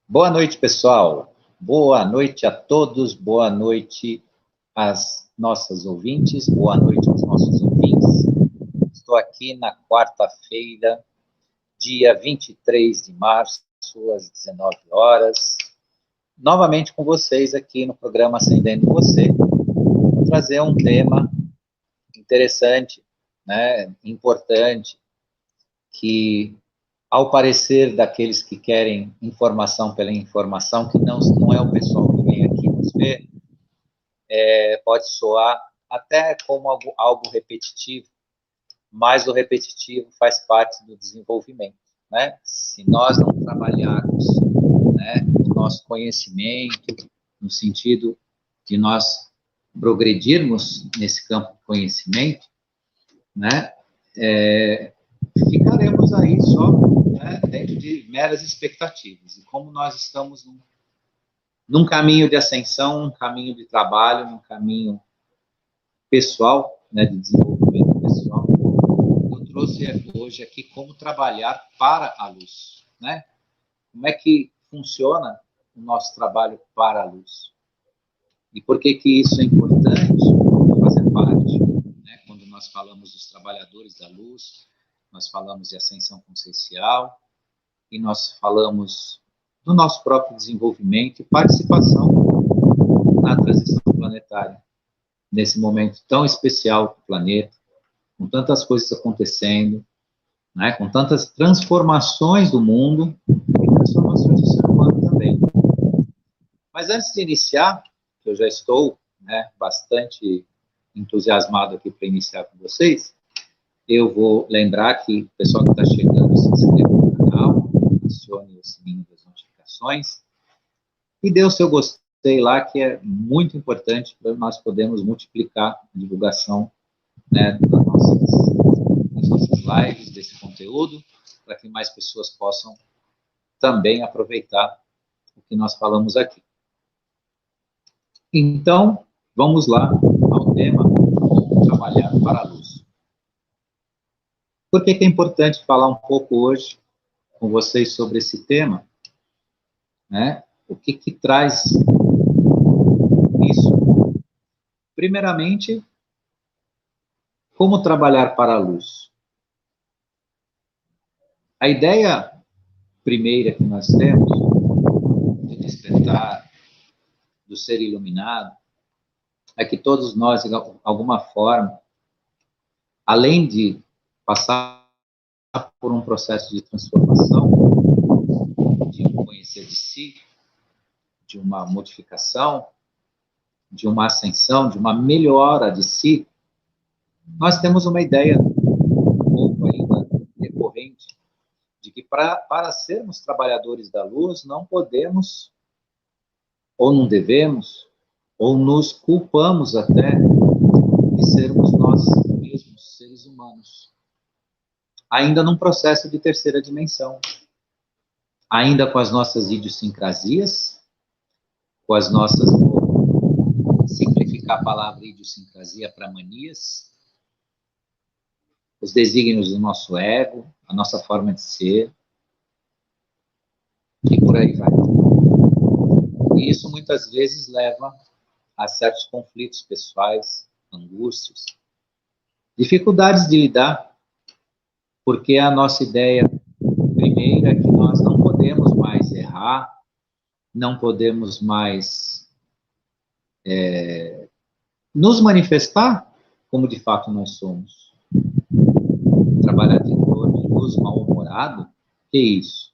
Boa noite, pessoal. Boa noite a todos, boa noite às nossas ouvintes, boa noite aos nossos ouvintes. Estou aqui na quarta-feira, dia 23 de março, às 19 horas, novamente com vocês aqui no programa Acendendo Você, para trazer um tema interessante, né, importante, que ao parecer daqueles que querem informação pela informação, que não é o pessoal que vem aqui nos ver, pode soar até como algo repetitivo, mas o repetitivo faz parte do desenvolvimento, né? Se nós não trabalharmos, né, o nosso conhecimento, no sentido de nós progredirmos nesse campo de conhecimento, né, ficaremos aí só, né, dentro de meras expectativas. E como nós estamos num caminho de ascensão, um caminho de trabalho, um caminho pessoal, né, de desenvolvimento pessoal, eu trouxe hoje aqui como trabalhar para a luz, né? Como é que funciona o nosso trabalho para a luz? E por que isso é importante fazer parte, né? Quando nós falamos dos trabalhadores da luz, nós falamos de ascensão consciencial e nós falamos do nosso próprio desenvolvimento e participação na transição planetária, nesse momento tão especial do planeta, com tantas coisas acontecendo, né, com tantas transformações do mundo e transformações do ser humano também. Mas antes de iniciar, eu já estou, né, bastante entusiasmado aqui para iniciar com vocês, eu vou lembrar que o pessoal que está chegando se inscreva no canal, acione o sininho das notificações e dê o seu gostei lá, que é muito importante para nós podermos multiplicar a divulgação, né, das nossas lives, desse conteúdo, para que mais pessoas possam também aproveitar o que nós falamos aqui. Então, vamos lá ao tema, trabalhar para a luz. Por que é importante falar um pouco hoje com vocês sobre esse tema? Né? O que traz isso? Primeiramente, como trabalhar para a luz? A ideia primeira que nós temos de despertar, do ser iluminado, é que todos nós, de alguma forma, além de passar por um processo de transformação, de um conhecer de si, de uma modificação, de uma ascensão, de uma melhora de si, nós temos uma ideia um pouco ainda recorrente de que para sermos trabalhadores da luz, não podemos, ou não devemos, ou nos culpamos até de sermos nós mesmos, seres humanos, ainda num processo de terceira dimensão, ainda com as nossas idiosincrasias, com as nossas, vou simplificar a palavra idiosincrasia para manias, os desígnios do nosso ego, a nossa forma de ser, e por aí vai. E isso muitas vezes leva a certos conflitos pessoais, angústias, dificuldades de lidar, porque a nossa ideia primeira é que nós não podemos mais errar, não podemos mais nos manifestar como de fato nós somos. Um trabalhador de luz mal-humorado, que é isso?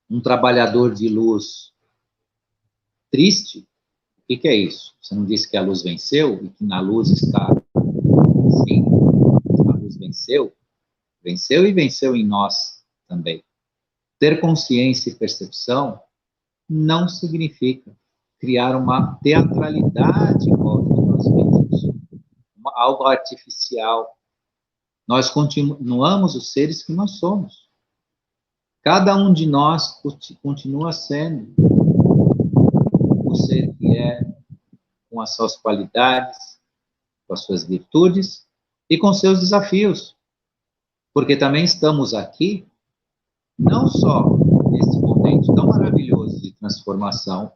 Um trabalhador de luz triste, o que é isso? Você não disse que a luz venceu e que na luz está, sim, a luz venceu? Venceu e venceu em nós também. Ter consciência e percepção não significa criar uma teatralidade em volta de nós mesmos, algo artificial. Nós continuamos os seres que nós somos. Cada um de nós continua sendo o ser que é, com as suas qualidades, com as suas virtudes e com seus desafios. Porque também estamos aqui não só nesse momento tão maravilhoso de transformação,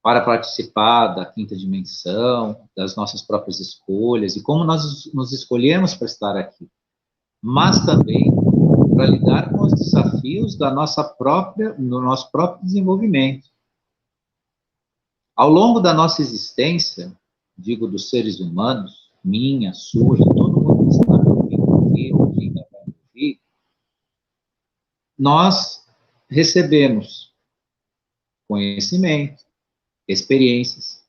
para participar da quinta dimensão, das nossas próprias escolhas, e como nós nos escolhemos para estar aqui, mas também para lidar com os desafios do nosso próprio desenvolvimento. Ao longo da nossa existência, digo dos seres humanos, minha, sua, de todo mundo que está me ouvindo aqui, ou que ainda vai me ouvir, nós recebemos conhecimento, experiências,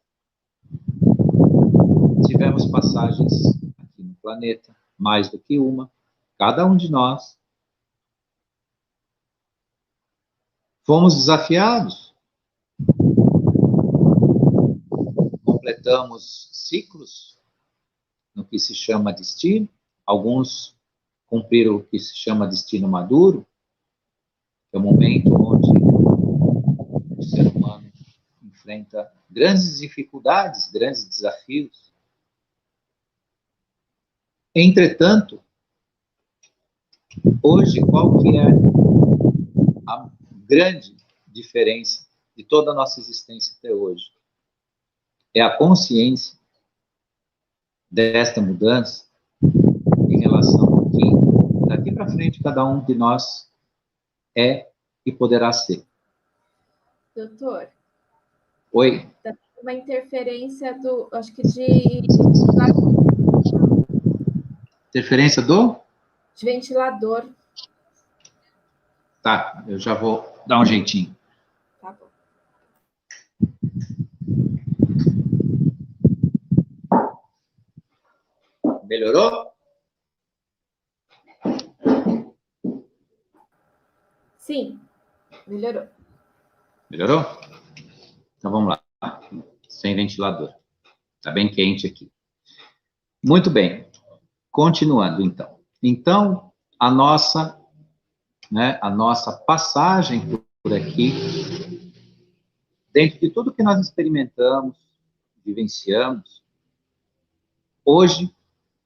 tivemos passagens aqui no planeta, mais do que uma, cada um de nós, fomos desafiados, completamos ciclos no que se chama destino, alguns cumpriram o que se chama destino maduro, que é o momento onde o ser humano enfrenta grandes dificuldades, grandes desafios. Entretanto, hoje, qual que é a grande diferença de toda a nossa existência até hoje? É a consciência desta mudança em relação ao que daqui para frente cada um de nós é e poderá ser. Doutor? Oi? Uma interferência do, acho que de... Interferência do? De ventilador. Tá, eu já vou dar um jeitinho. Tá bom. Melhorou? Sim, melhorou. Melhorou? Então vamos lá. Sem ventilador. Tá bem quente aqui. Muito bem. Continuando, então. Então, a nossa passagem por aqui, dentro de tudo que nós experimentamos, vivenciamos, hoje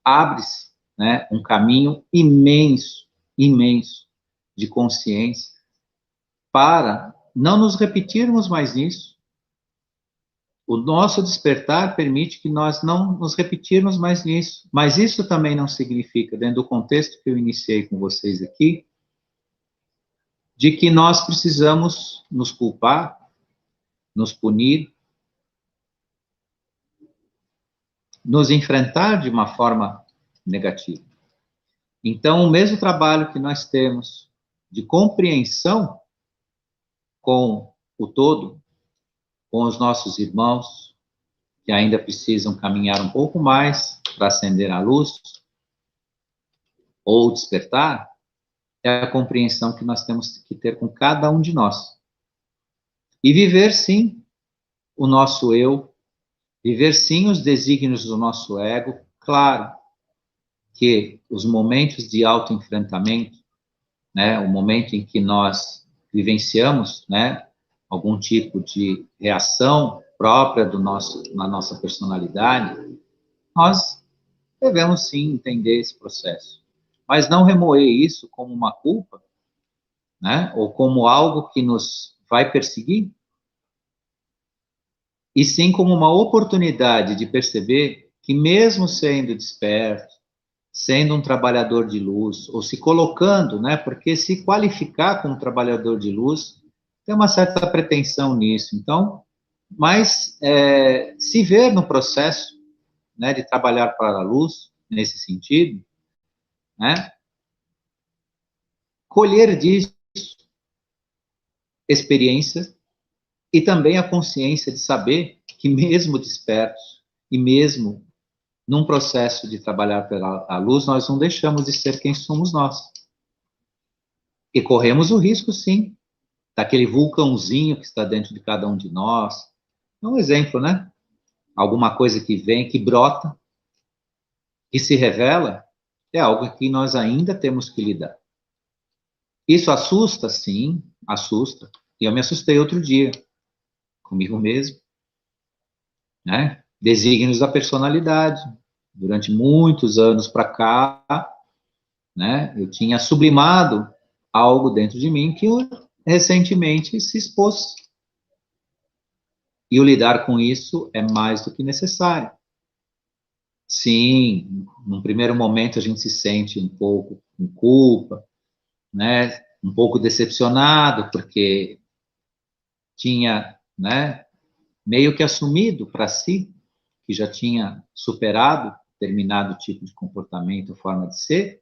abre-se, né, um caminho imenso, imenso de consciência para não nos repetirmos mais nisso. O nosso despertar permite que nós não nos repetirmos mais nisso, mas isso também não significa, dentro do contexto que eu iniciei com vocês aqui, de que nós precisamos nos culpar, nos punir, nos enfrentar de uma forma negativa. Então, o mesmo trabalho que nós temos de compreensão com o todo, com os nossos irmãos, que ainda precisam caminhar um pouco mais para acender a luz, ou despertar, é a compreensão que nós temos que ter com cada um de nós. E viver, sim, o nosso eu, viver, sim, os desígnios do nosso ego. Claro que os momentos de autoenfrentamento, né, o momento em que nós vivenciamos, né, algum tipo de reação própria na nossa personalidade, nós devemos, sim, entender esse processo. Mas não remoer isso como uma culpa, né, ou como algo que nos vai perseguir, e sim como uma oportunidade de perceber que mesmo sendo desperto, sendo um trabalhador de luz, ou se colocando, né, porque se qualificar como trabalhador de luz, tem uma certa pretensão nisso. Então, mas se ver no processo, né, de trabalhar para a luz, nesse sentido, né, colher disso experiência e também a consciência de saber que mesmo despertos e mesmo num processo de trabalhar pela luz, nós não deixamos de ser quem somos nós. E corremos o risco, sim, daquele vulcãozinho que está dentro de cada um de nós. É um exemplo, né? Alguma coisa que vem, que brota, que se revela, é algo que nós ainda temos que lidar. Isso assusta? Sim, assusta. E eu me assustei outro dia, comigo mesmo, né? Desígnios da personalidade. Durante muitos anos para cá, né? Eu tinha sublimado algo dentro de mim que recentemente se expôs. E o lidar com isso é mais do que necessário. Sim, num primeiro momento a gente se sente um pouco com culpa, né? Um pouco decepcionado, porque tinha, né, meio que assumido para si que já tinha superado determinado tipo de comportamento, forma de ser,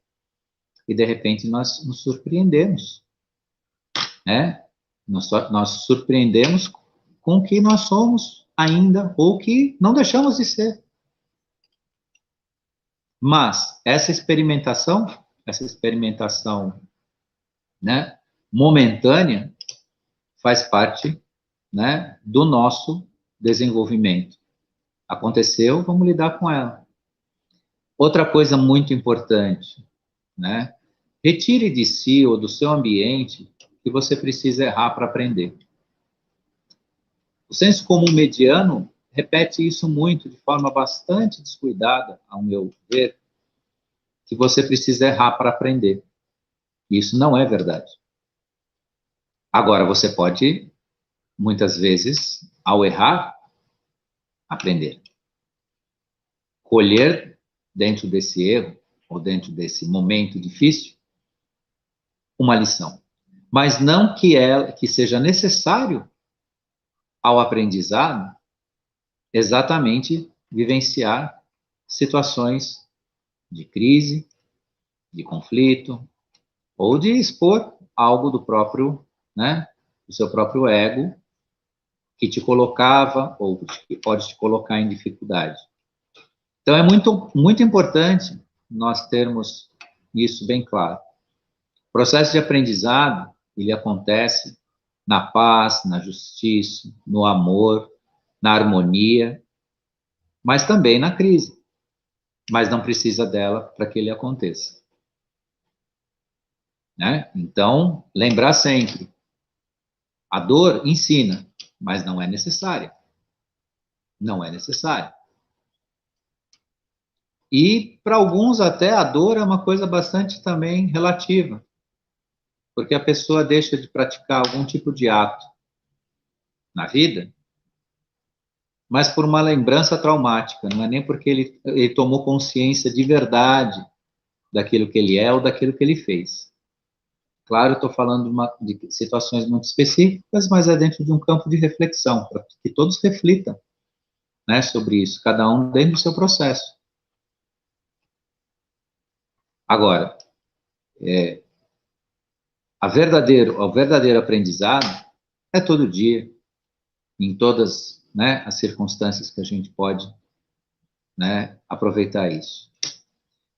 e de repente nós nos surpreendemos, né? Nós surpreendemos com o que nós somos ainda, ou que não deixamos de ser. Mas essa experimentação, né, momentânea, faz parte, né, do nosso desenvolvimento. Aconteceu, vamos lidar com ela. Outra coisa muito importante, né? Retire de si ou do seu ambiente que você precisa errar para aprender. O senso comum mediano repete isso muito, de forma bastante descuidada, ao meu ver, que você precisa errar para aprender. Isso não é verdade. Agora, você pode, muitas vezes, ao errar, aprender. Colher dentro desse erro, ou dentro desse momento difícil, uma lição. Mas não que seja necessário, ao aprendizado, exatamente vivenciar situações de crise, de conflito, ou de expor algo do próprio, né, do seu próprio ego, que te colocava, ou que pode te colocar em dificuldade. Então, é muito, muito importante nós termos isso bem claro. O processo de aprendizado, ele acontece na paz, na justiça, no amor, na harmonia, mas também na crise. Mas não precisa dela para que ele aconteça. Né? Então, lembrar sempre, a dor ensina, mas não é necessária. Não é necessária. E, para alguns, até a dor é uma coisa bastante também relativa, porque a pessoa deixa de praticar algum tipo de ato na vida, mas por uma lembrança traumática, não é nem porque ele tomou consciência de verdade daquilo que ele é ou daquilo que ele fez. Claro, estou falando de situações muito específicas, mas é dentro de um campo de reflexão, para que todos reflitam, né, sobre isso, cada um dentro do seu processo. Agora, o verdadeiro aprendizado é todo dia, em todas, né, as circunstâncias que a gente pode, né, aproveitar isso.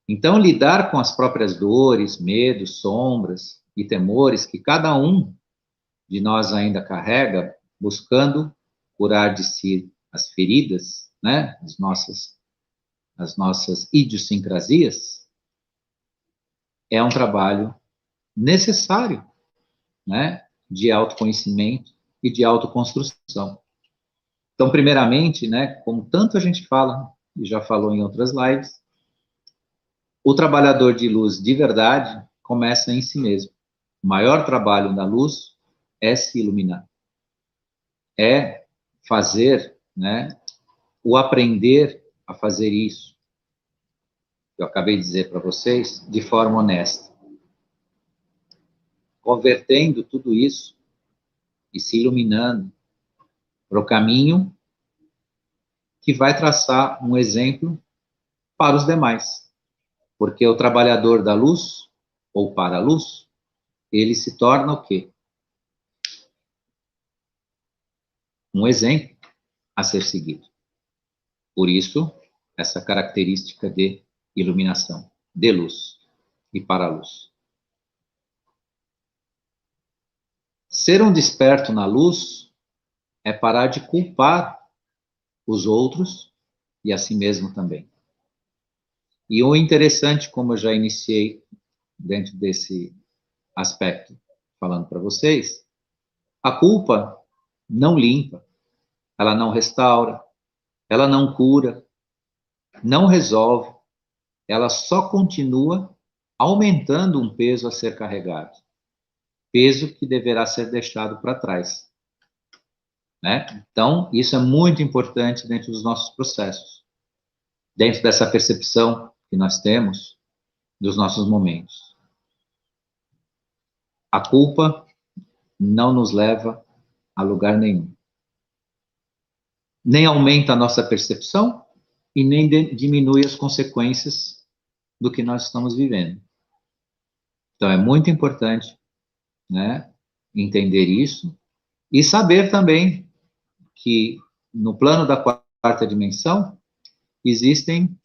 Então, lidar com as próprias dores, medos, sombras e temores que cada um de nós ainda carrega, buscando curar de si as feridas, né, as nossas idiosincrasias, é um trabalho necessário, né, de autoconhecimento e de autoconstrução. Então, primeiramente, né, como tanto a gente fala, e já falou em outras lives, o trabalhador de luz de verdade começa em si mesmo. O maior trabalho da luz é se iluminar. É fazer, né, o aprender a fazer isso, que eu acabei de dizer para vocês, de forma honesta. Convertendo tudo isso e se iluminando para o caminho que vai traçar um exemplo para os demais. Porque o trabalhador da luz, ou para a luz, ele se torna o quê? Um exemplo a ser seguido. Por isso, essa característica de iluminação, de luz e para a luz. Ser um desperto na luz é parar de culpar os outros e a si mesmo também. E o interessante, como eu já iniciei dentro desse aspecto, falando para vocês, a culpa não limpa, ela não restaura, ela não cura, não resolve, ela só continua aumentando um peso a ser carregado. peso que deverá ser deixado para trás, né? Então, isso é muito importante dentro dos nossos processos, dentro dessa percepção que nós temos dos nossos momentos. A culpa não nos leva a lugar nenhum. Nem aumenta a nossa percepção e nem diminui as consequências do que nós estamos vivendo. Então, é muito importante, né, entender isso e saber também que no plano da quarta dimensão existem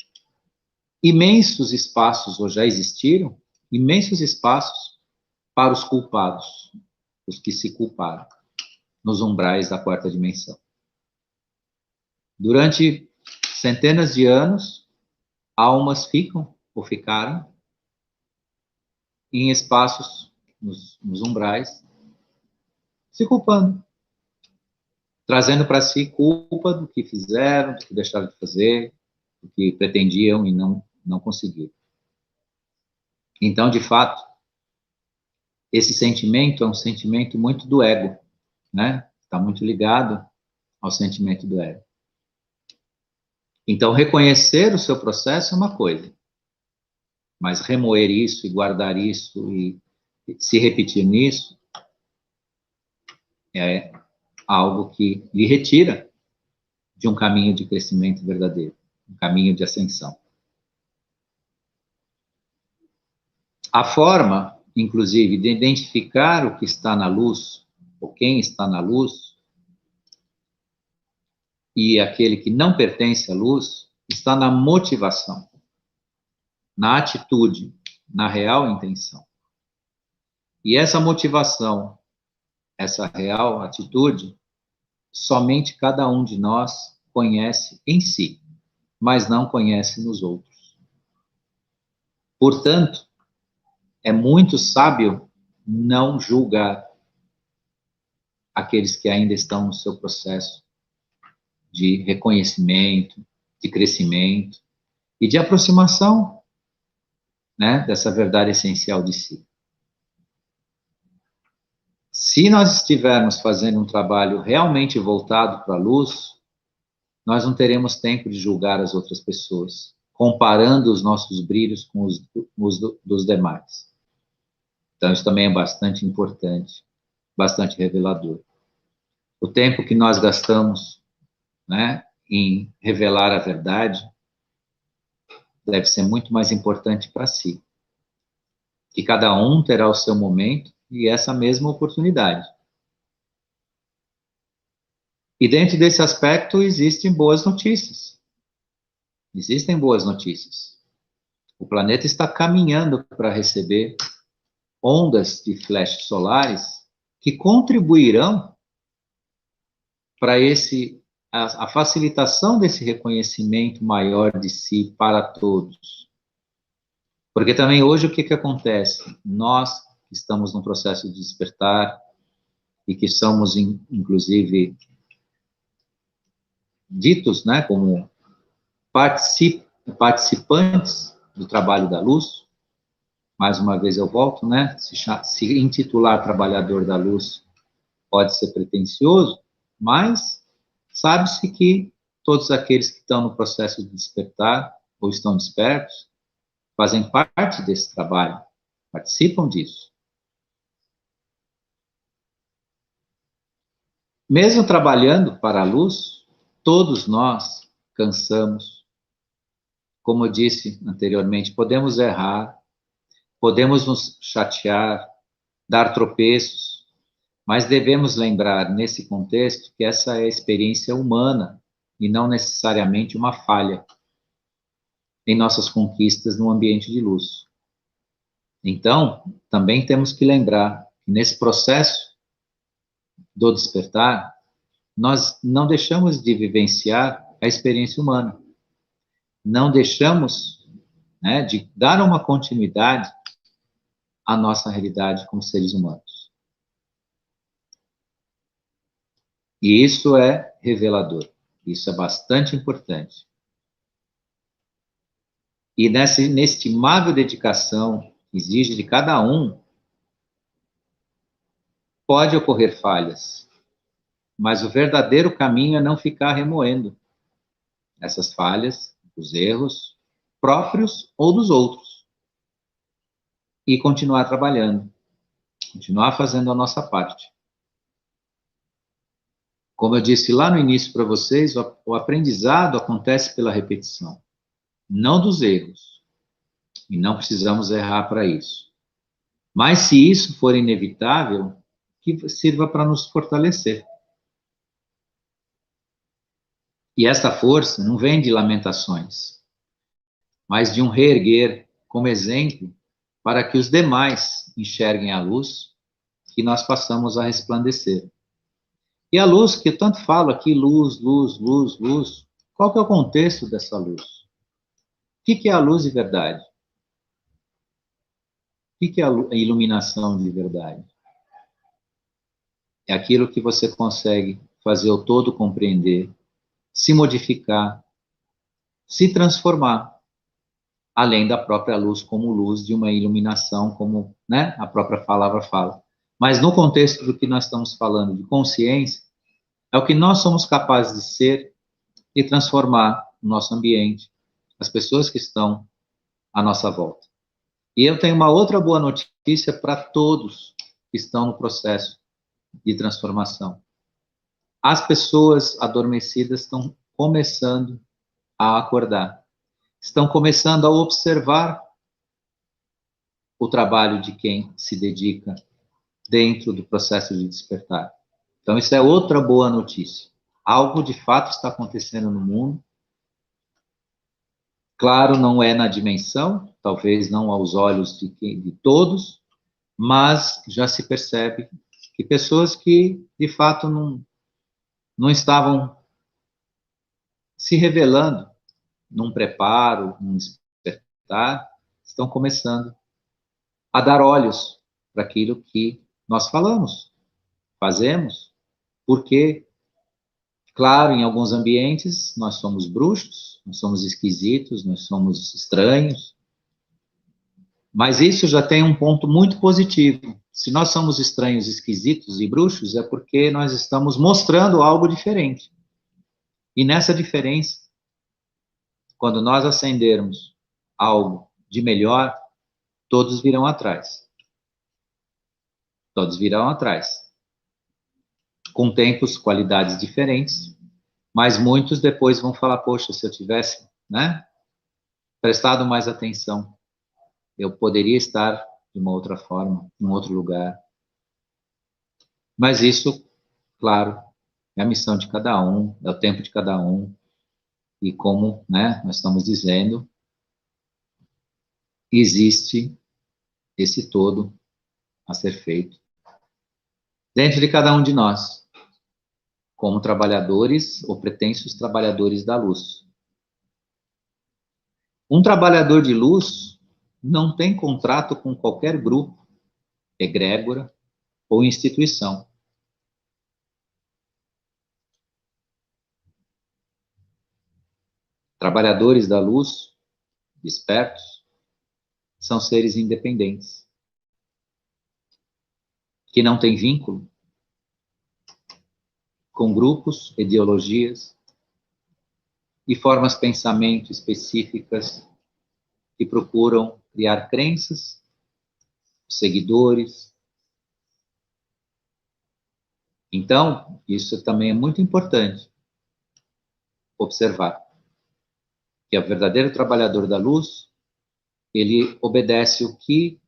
imensos espaços, ou já existiram, imensos espaços para os culpados, os que se culparam, nos umbrais da quarta dimensão. Durante centenas de anos, almas ficam, ou ficaram, em espaços, nos umbrais, se culpando, trazendo para si culpa do que fizeram, do que deixaram de fazer, do que pretendiam e não conseguiram. Então, de fato, esse sentimento é um sentimento muito do ego, né? Está muito ligado ao sentimento do ego. Então, reconhecer o seu processo é uma coisa, mas remoer isso e guardar isso e se repetir nisso é algo que lhe retira de um caminho de crescimento verdadeiro, um caminho de ascensão. A forma, inclusive, de identificar o que está na luz, ou quem está na luz, e aquele que não pertence à luz, está na motivação, na atitude, na real intenção. E essa motivação, essa real atitude, somente cada um de nós conhece em si, mas não conhece nos outros. Portanto, é muito sábio não julgar aqueles que ainda estão no seu processo de reconhecimento, de crescimento e de aproximação, né, dessa verdade essencial de si. Se nós estivermos fazendo um trabalho realmente voltado para a luz, nós não teremos tempo de julgar as outras pessoas, comparando os nossos brilhos com os dos demais. Então, isso também é bastante importante, bastante revelador. O tempo que nós gastamos, né, em revelar a verdade deve ser muito mais importante para si. Que cada um terá o seu momento e essa mesma oportunidade. E dentro desse aspecto existem boas notícias. Existem boas notícias. O planeta está caminhando para receber ondas de flashes solares que contribuirão para a facilitação desse reconhecimento maior de si para todos. Porque também hoje o que acontece? Nós que estamos num processo de despertar e que somos, inclusive, ditos, né, como participantes do trabalho da luz, mais uma vez eu volto, né, se intitular trabalhador da luz pode ser pretensioso, mas sabe-se que todos aqueles que estão no processo de despertar ou estão despertos fazem parte desse trabalho, participam disso. Mesmo trabalhando para a luz, todos nós cansamos. Como eu disse anteriormente, podemos errar, podemos nos chatear, dar tropeços, mas devemos lembrar, nesse contexto, que essa é a experiência humana e não necessariamente uma falha em nossas conquistas no ambiente de luz. Então, também temos que lembrar que nesse processo do despertar, nós não deixamos de vivenciar a experiência humana. Não deixamos, né, de dar uma continuidade à nossa realidade como seres humanos. E isso é revelador. Isso é bastante importante. E nessa estimável dedicação que exige de cada um, pode ocorrer falhas, mas o verdadeiro caminho é não ficar remoendo essas falhas, os erros próprios ou dos outros, e continuar trabalhando, continuar fazendo a nossa parte. Como eu disse lá no início para vocês, o aprendizado acontece pela repetição, não dos erros. E não precisamos errar para isso. Mas se isso for inevitável, que sirva para nos fortalecer. E esta força não vem de lamentações, mas de um reerguer como exemplo para que os demais enxerguem a luz que nós passamos a resplandecer. E a luz, que eu tanto falo aqui, luz, luz, luz, luz, qual que é o contexto dessa luz? O que é a luz de verdade? O que é a iluminação de verdade? É aquilo que você consegue fazer o todo compreender, se modificar, se transformar, além da própria luz como luz de uma iluminação, como, né, a própria palavra fala. Mas no contexto do que nós estamos falando de consciência, é o que nós somos capazes de ser e transformar o nosso ambiente, as pessoas que estão à nossa volta. E eu tenho uma outra boa notícia para todos que estão no processo de transformação. As pessoas adormecidas estão começando a acordar, estão começando a observar o trabalho de quem se dedica dentro do processo de despertar. Então, isso é outra boa notícia. Algo de fato está acontecendo no mundo. Claro, não é na dimensão, talvez não aos olhos de todos, mas já se percebe que pessoas que, de fato, não estavam se revelando num preparo, num despertar, estão começando a dar olhos para aquilo que nós falamos, fazemos, porque, claro, em alguns ambientes nós somos bruxos, nós somos esquisitos, nós somos estranhos, mas isso já tem um ponto muito positivo. Se nós somos estranhos, esquisitos e bruxos, é porque nós estamos mostrando algo diferente. E nessa diferença, quando nós acendermos algo de melhor, todos virão atrás. Todos virão atrás. Com tempos, qualidades diferentes, mas muitos depois vão falar, poxa, se eu tivesse, né, prestado mais atenção, eu poderia estar de uma outra forma, em um outro lugar. Mas isso, claro, é a missão de cada um, é o tempo de cada um, e como, né, nós estamos dizendo, existe esse todo a ser feito dentro de cada um de nós, como trabalhadores ou pretensos trabalhadores da luz. Um trabalhador de luz não tem contrato com qualquer grupo, egrégora ou instituição. Trabalhadores da luz, despertos, são seres independentes, que não têm vínculo com grupos, ideologias e formas de pensamento específicas que procuram criar crenças, seguidores. Então, isso também é muito importante observar, que o verdadeiro trabalhador da luz, ele obedece o que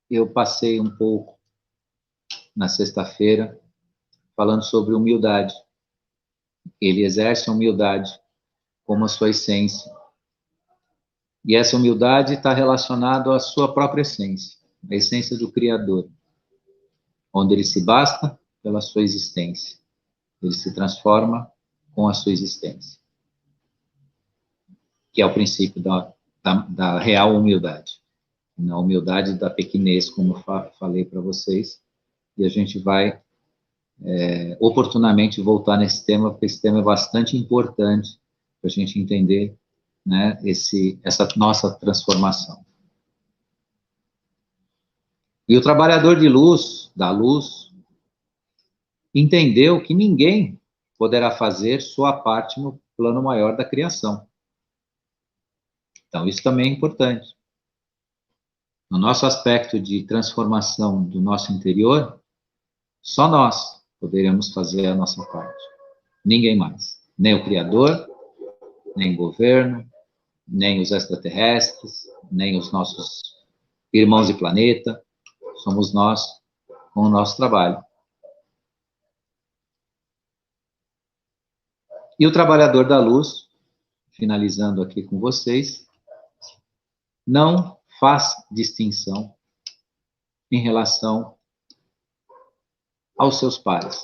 eu passei um pouco na sexta-feira, falando sobre humildade. Ele exerce a humildade como a sua essência. E essa humildade está relacionada à sua própria essência, a essência do Criador, onde ele se basta pela sua existência. Ele se transforma com a sua existência, que é o princípio da real humildade. Na humildade da pequenez, como eu falei para vocês, e a gente vai oportunamente voltar nesse tema, porque esse tema é bastante importante para a gente entender, né, essa nossa transformação. E o trabalhador de luz, da luz, entendeu que ninguém poderá fazer sua parte no plano maior da criação. Então, isso também é importante. No nosso aspecto de transformação do nosso interior, só nós poderemos fazer a nossa parte. Ninguém mais. Nem o Criador, nem o governo, nem os extraterrestres, nem os nossos irmãos de planeta. Somos nós com o nosso trabalho. E o trabalhador da luz, finalizando aqui com vocês, não faz distinção em relação aos seus pares.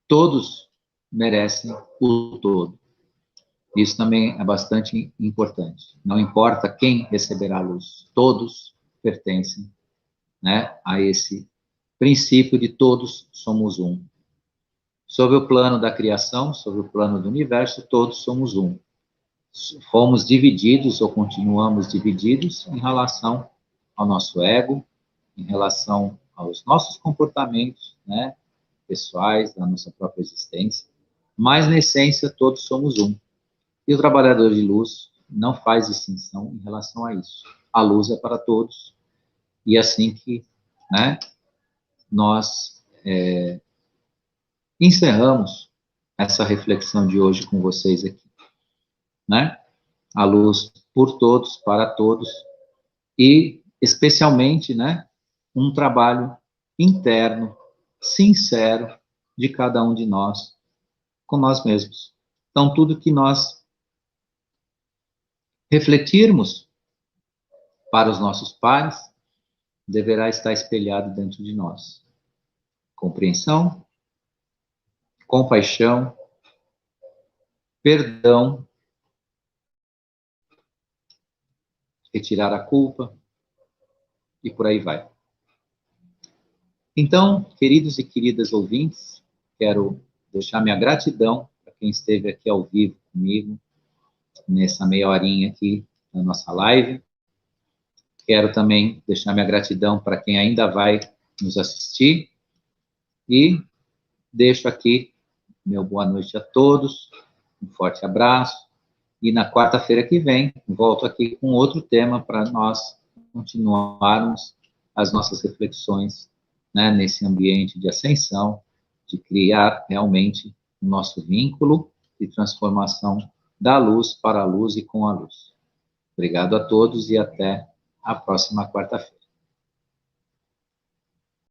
Todos merecem o todo. Isso também é bastante importante. Não importa quem receberá a luz, todos pertencem, né, a esse princípio de todos somos um. Sobre o plano da criação, sobre o plano do universo, todos somos um. Fomos divididos ou continuamos divididos em relação ao nosso ego, em relação aos nossos comportamentos, né, pessoais, da nossa própria existência, mas na essência todos somos um. E o trabalhador de luz não faz distinção em relação a isso. A luz é para todos, e é assim que, né, nós encerramos essa reflexão de hoje com vocês aqui, né? A luz por todos, para todos, e especialmente, né, um trabalho interno, sincero, de cada um de nós, com nós mesmos. Então, tudo que nós refletirmos para os nossos pares, deverá estar espelhado dentro de nós. Compreensão, compaixão, perdão, retirar a culpa, e por aí vai. Então, queridos e queridas ouvintes, quero deixar minha gratidão para quem esteve aqui ao vivo comigo, nessa meia horinha aqui na nossa live. Quero também deixar minha gratidão para quem ainda vai nos assistir. E deixo aqui meu boa noite a todos, um forte abraço. E na quarta-feira que vem, volto aqui com outro tema para nós continuarmos as nossas reflexões, né, nesse ambiente de ascensão, de criar realmente o nosso vínculo de transformação da luz para a luz e com a luz. Obrigado a todos e até a próxima quarta-feira.